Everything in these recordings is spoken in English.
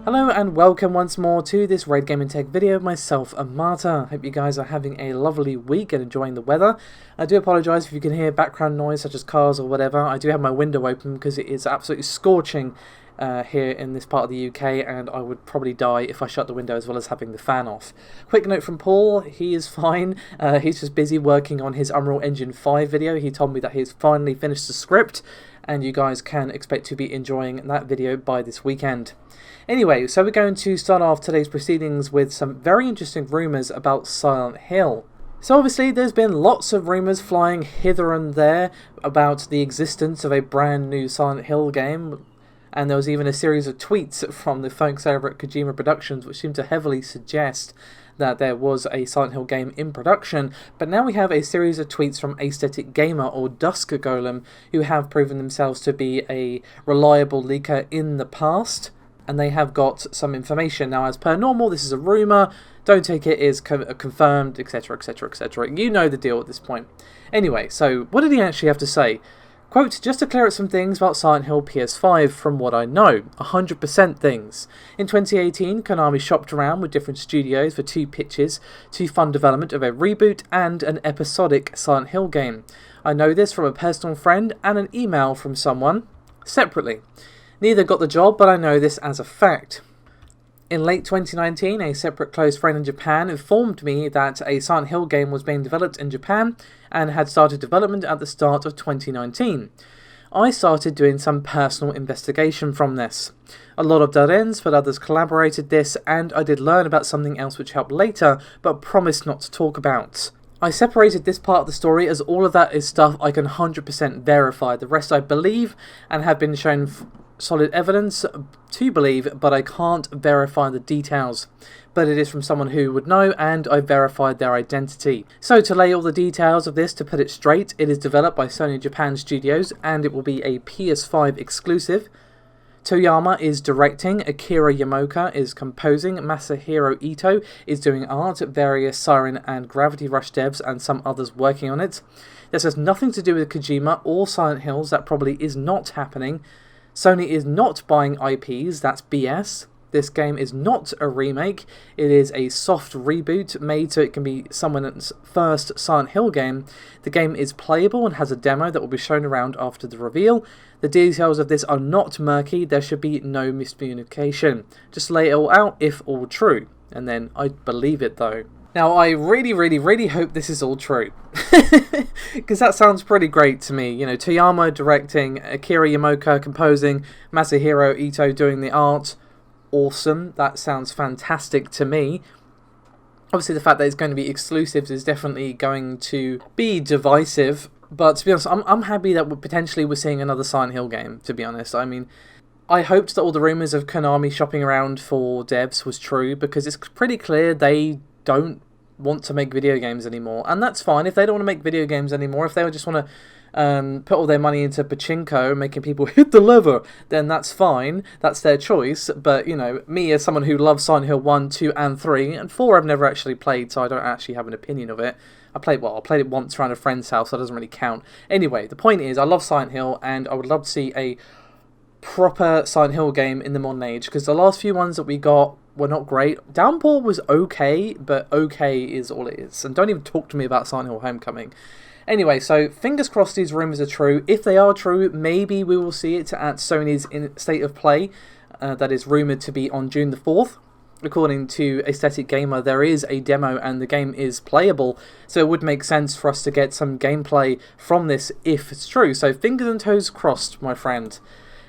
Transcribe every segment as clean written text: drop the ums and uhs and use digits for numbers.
Hello and welcome once more to this Raid Gaming Tech video of myself and Marta. Hope you guys are having a lovely week and enjoying the weather. I do apologise if you can hear background noise such as cars or whatever. I do have my window open because it is absolutely scorching here in this part of the UK, and I would probably die if I shut the window as well as having the fan off. Quick note from Paul, he is fine. He's just busy working on his Unreal Engine 5 video. He told me that he's finally finished the script, and you guys can expect to be enjoying that video by this weekend. Anyway, so we're going to start off today's proceedings with some very interesting rumours about Silent Hill. So obviously there's been lots of rumours flying hither and there about the existence of a brand new Silent Hill game, and there was even a series of tweets from the folks over at Kojima Productions which seemed to heavily suggest that there was a Silent Hill game in production. But now we have a series of tweets from Aesthetic Gamer, or Dusk Golem, who have proven themselves to be a reliable leaker in the past, and they have got some information. Now, as per normal, this is a rumour, don't take it as confirmed, etc, etc, etc. You know the deal at this point. Anyway, so what did he actually have to say? Quote, just to clear up some things about Silent Hill PS5 from what I know, 100% things. In 2018, Konami shopped around with different studios for 2 pitches to fund development of a reboot and an episodic Silent Hill game. I know this from a personal friend and an email from someone separately. Neither got the job, but I know this as a fact. In late 2019, a separate close friend in Japan informed me that a Silent Hill game was being developed in Japan and had started development at the start of 2019. I started doing some personal investigation from this. A lot of dead ends, but others collaborated this, and I did learn about something else which helped later, but promised not to talk about. I separated this part of the story as all of that is stuff I can 100% verify. The rest I believe and have been shown solid evidence to believe, but I can't verify the details. But it is from someone who would know, and I verified their identity. So to lay all the details of this, to put it straight, it is developed by Sony Japan Studios, and it will be a PS5 exclusive. Toyama is directing, Akira Yamaoka is composing, Masahiro Ito is doing art, various Siren and Gravity Rush devs and some others working on it. This has nothing to do with Kojima or Silent Hills, that probably is not happening. Sony is not buying IPs, that's BS. This game is not a remake, it is a soft reboot made so it can be someone's first Silent Hill game. The game is playable and has a demo that will be shown around after the reveal. The details of this are not murky, there should be no miscommunication. Just lay it all out if all true, and then I'd believe it though. Now, I really hope this is all true, because that sounds pretty great to me. You know, Toyama directing, Akira Yamaoka composing, Masahiro Ito doing the art. Awesome, that sounds fantastic to me. Obviously, the fact that it's going to be exclusives is definitely going to be divisive, but to be honest, I'm happy that potentially we're seeing another Silent Hill game, to be honest. I mean, I hoped that all the rumours of Konami shopping around for devs was true, because it's pretty clear they don't want to make video games anymore, and that's fine if they don't want to make video games anymore. If they just want to put all their money into pachinko, making people hit the lever, then that's fine, that's their choice. But you know, me as someone who loves Silent Hill 1, 2 and 3, and 4 I've never actually played, so I don't actually have an opinion of it. I played it once around a friend's house, so it doesn't really count. Anyway, the point is, I love Silent Hill, and I would love to see a proper Silent Hill game in the modern age, because the last few ones that we got were not great. Downpour was okay, but okay is all it is. And don't even talk to me about Silent Hill Homecoming. Anyway, so fingers crossed these rumours are true. If they are true, maybe we will see it at Sony's State of Play, that is rumoured to be on June the 4th. According to Aesthetic Gamer, there is a demo and the game is playable, so it would make sense for us to get some gameplay from this if it's true. So fingers and toes crossed, my friend.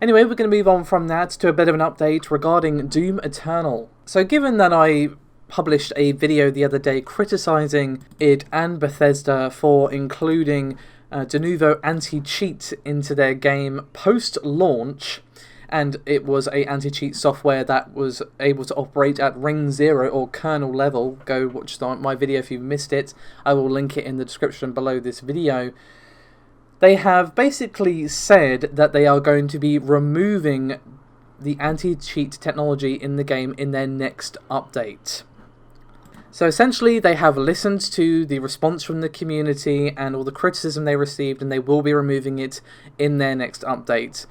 Anyway, we're going to move on from that to a bit of an update regarding Doom Eternal. So given that I published a video the other day criticising id and Bethesda for including Denuvo anti-cheat into their game post-launch, and it was a anti-cheat software that was able to operate at ring 0 or kernel level. Go watch my video if you've missed it. I will link it in the description below this video. They have basically said that they are going to be removing the anti-cheat technology in the game in their next update. So essentially, they have listened to the response from the community and all the criticism they received, and they will be removing it in their next update.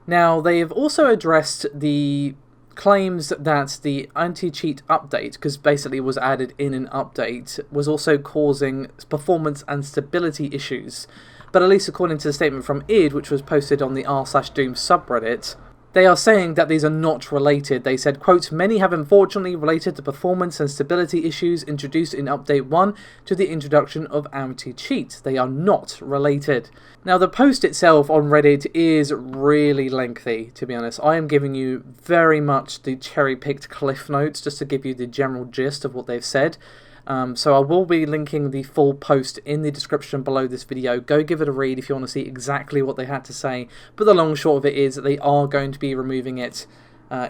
Now, they have also addressed the claims that the anti-cheat update, because basically it was added in an update, was also causing performance and stability issues. But at least according to the statement from id, which was posted on the r/doom subreddit, they are saying that these are not related. They said, quote, "Many have unfortunately related to performance and stability issues introduced in Update 1 to the introduction of anti-cheat. They are not related." Now, the post itself on Reddit is really lengthy, to be honest. I am giving you very much the cherry-picked cliff notes just to give you the general gist of what they've said. So I will be linking the full post in the description below this video. Go give it a read if you want to see exactly what they had to say. But the long and short of it is that they are going to be removing it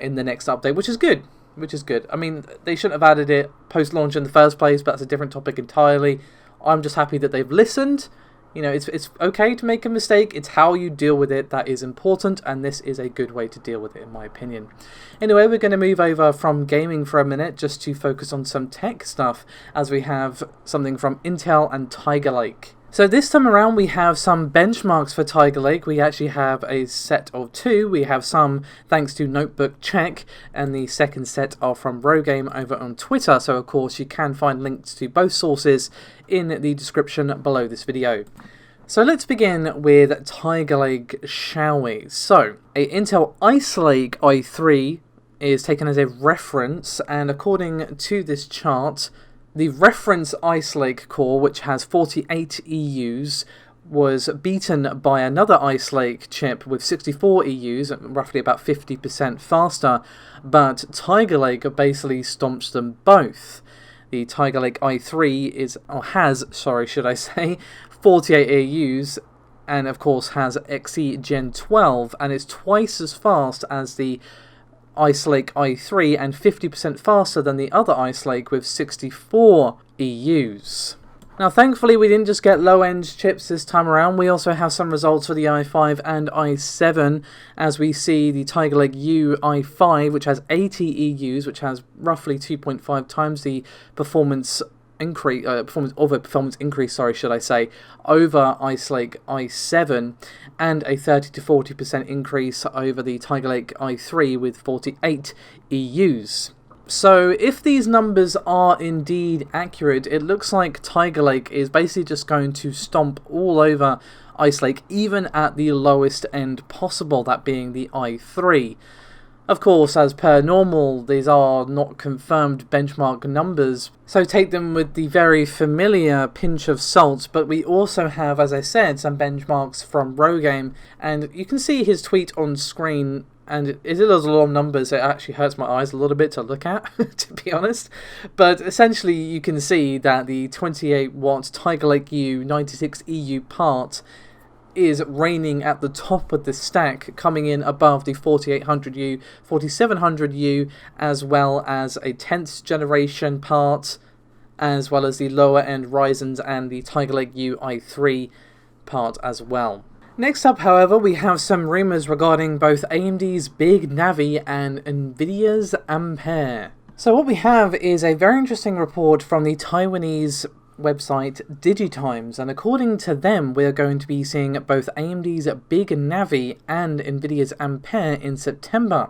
in the next update, which is good. I mean, they shouldn't have added it post-launch in the first place, but that's a different topic entirely. I'm just happy that they've listened. You know, it's okay to make a mistake. It's how you deal with it that is important, and this is a good way to deal with it, in my opinion. Anyway, we're going to move over from gaming for a minute just to focus on some tech stuff, as we have something from Intel and Tiger Lake. So this time around we have some benchmarks for Tiger Lake. We actually have a set of 2. We have some thanks to Notebook Check, and the second set are from Rogame over on Twitter. So of course you can find links to both sources in the description below this video. So let's begin with Tiger Lake, shall we? So a Intel Ice Lake i3 is taken as a reference, and according to this chart, the reference Ice Lake core, which has 48 EUs, was beaten by another Ice Lake chip with 64 EUs, roughly about 50% faster, but Tiger Lake basically stomps them both. The Tiger Lake i3 has 48 EUs, and of course has XE Gen 12, and it's twice as fast as the Ice Lake i3 and 50% faster than the other Ice Lake with 64 EUs. Now thankfully we didn't just get low-end chips this time around, we also have some results for the i5 and i7, as we see the Tiger Lake U i5, which has 80 EUs, which has roughly 2.5 times the performance increase, over Ice Lake i7, and a 30 to 40% increase over the Tiger Lake i3 with 48 EUs. So if these numbers are indeed accurate, it looks like Tiger Lake is basically just going to stomp all over Ice Lake, even at the lowest end possible, that being the i3. Of course, as per normal, these are not confirmed benchmark numbers, so take them with the very familiar pinch of salt, but we also have, as I said, some benchmarks from Rogame, and you can see his tweet on screen, and it is a lot of numbers. It actually hurts my eyes a little bit to look at, to be honest, but essentially you can see that the 28 watt Tiger Lake U 96 EU part is reigning at the top of the stack, coming in above the 4800U, 4700U, as well as a 10th generation part, as well as the lower end Ryzen's and the Tiger Lake U i3 part as well. Next up, however, we have some rumours regarding both AMD's Big Navi and Nvidia's Ampere. So what we have is a very interesting report from the Taiwanese website DigiTimes, and according to them we are going to be seeing both AMD's Big Navi and Nvidia's Ampere in September.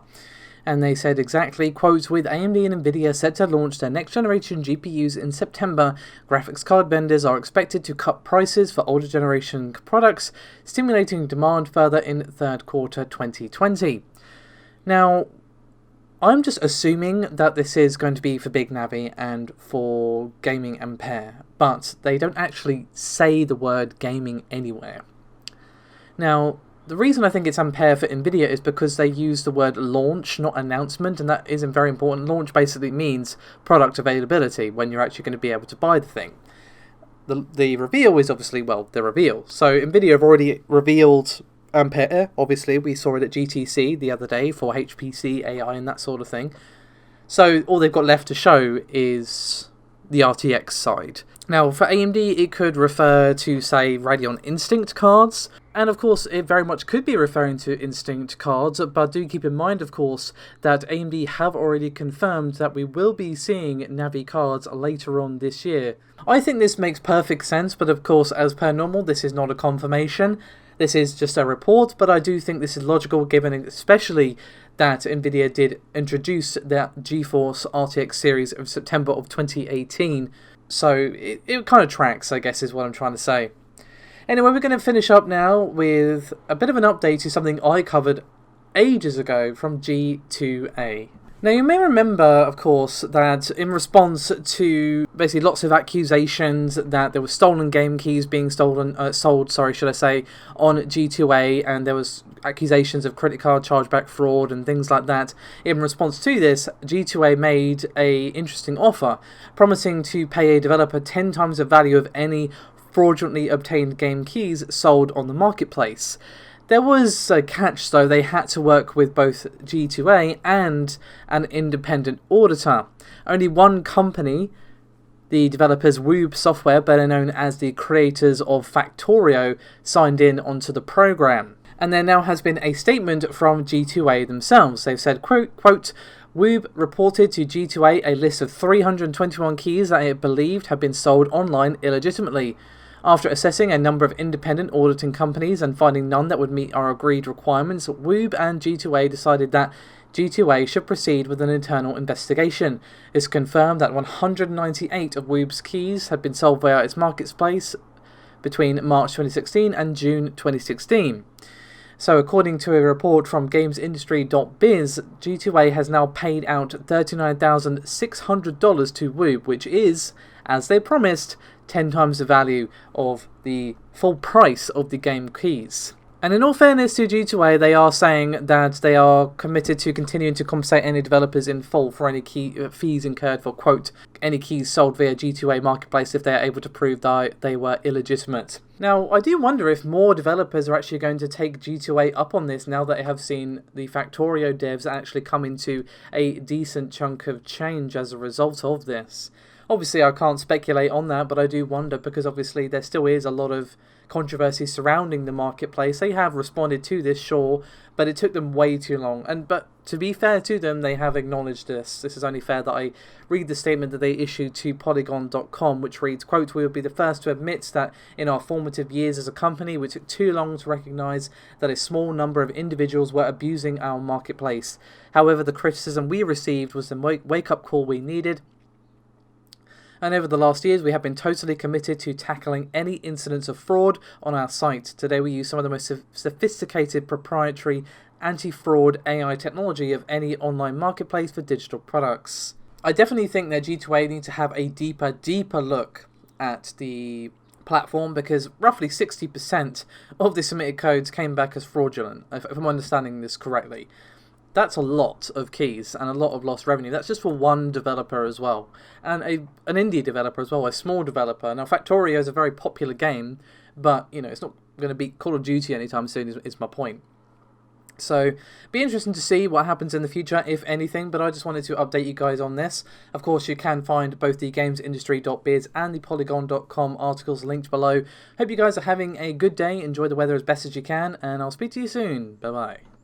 And they said exactly, quote, "With AMD and Nvidia set to launch their next generation GPUs in September, graphics card vendors are expected to cut prices for older generation products, stimulating demand further in third quarter 2020. Now, I'm just assuming that this is going to be for Big Navi and for Gaming Ampere, but they don't actually say the word gaming anywhere. Now, the reason I think it's Ampere for Nvidia is because they use the word launch, not announcement, and that isn't very important. Launch basically means product availability, when you're actually going to be able to buy the thing. The reveal is obviously, well, the reveal. So Nvidia have already revealed Ampere, obviously. We saw it at GTC the other day for HPC, AI, and that sort of thing. So all they've got left to show is the RTX side. Now, for AMD, it could refer to, say, Radeon Instinct cards, and of course, it very much could be referring to Instinct cards, but do keep in mind, of course, that AMD have already confirmed that we will be seeing Navi cards later on this year. I think this makes perfect sense, but of course, as per normal, this is not a confirmation. This is just a report, but I do think this is logical given especially that Nvidia did introduce their GeForce RTX series in September of 2018. So it kind of tracks, I guess, is what I'm trying to say. Anyway, we're going to finish up now with a bit of an update to something I covered ages ago from G2A. Now, you may remember, of course, that in response to basically lots of accusations that there were stolen game keys being sold, on G2A, and there was accusations of credit card chargeback fraud and things like that. In response to this, G2A made an interesting offer, promising to pay a developer 10 times the value of any fraudulently obtained game keys sold on the marketplace. There was a catch though, they had to work with both G2A and an independent auditor. Only one company, the developers Wube Software, better known as the creators of Factorio, signed in onto the program. And there now has been a statement from G2A themselves. They've said, quote, Wube reported to G2A a list of 321 keys that it believed had been sold online illegitimately. After assessing a number of independent auditing companies and finding none that would meet our agreed requirements, Wube and G2A decided that G2A should proceed with an internal investigation. It's confirmed that 198 of Wube's keys had been sold via its marketplace between March 2016 and June 2016. So according to a report from GamesIndustry.biz, G2A has now paid out $39,600 to Wube, which is, as they promised, 10 times the value of the full price of the game keys. And in all fairness to G2A, they are saying that they are committed to continuing to compensate any developers in full for any fees incurred for, quote, any keys sold via G2A marketplace if they are able to prove that they were illegitimate. Now, I do wonder if more developers are actually going to take G2A up on this now that they have seen the Factorio devs actually come into a decent chunk of change as a result of this. Obviously, I can't speculate on that, but I do wonder because obviously there still is a lot of controversy surrounding the marketplace. They have responded to this, sure, but it took them way too long. But to be fair to them, they have acknowledged this. This is only fair that I read the statement that they issued to Polygon.com, which reads, quote, "We will be the first to admit that in our formative years as a company, we took too long to recognize that a small number of individuals were abusing our marketplace. However, the criticism we received was the wake-up call we needed. And over the last years, we have been totally committed to tackling any incidents of fraud on our site. Today, we use some of the most sophisticated proprietary anti-fraud AI technology of any online marketplace for digital products." I definitely think that G2A need to have a deeper look at the platform because roughly 60% of the submitted codes came back as fraudulent, if I'm understanding this correctly. That's a lot of keys and a lot of lost revenue. That's just for one developer as well. And an indie developer as well, a small developer. Now, Factorio is a very popular game, but, you know, it's not going to beat Call of Duty anytime soon, is my point. So, be interesting to see what happens in the future, if anything, but I just wanted to update you guys on this. Of course, you can find both the GamesIndustry.biz and the Polygon.com articles linked below. Hope you guys are having a good day, enjoy the weather as best as you can, and I'll speak to you soon. Bye-bye.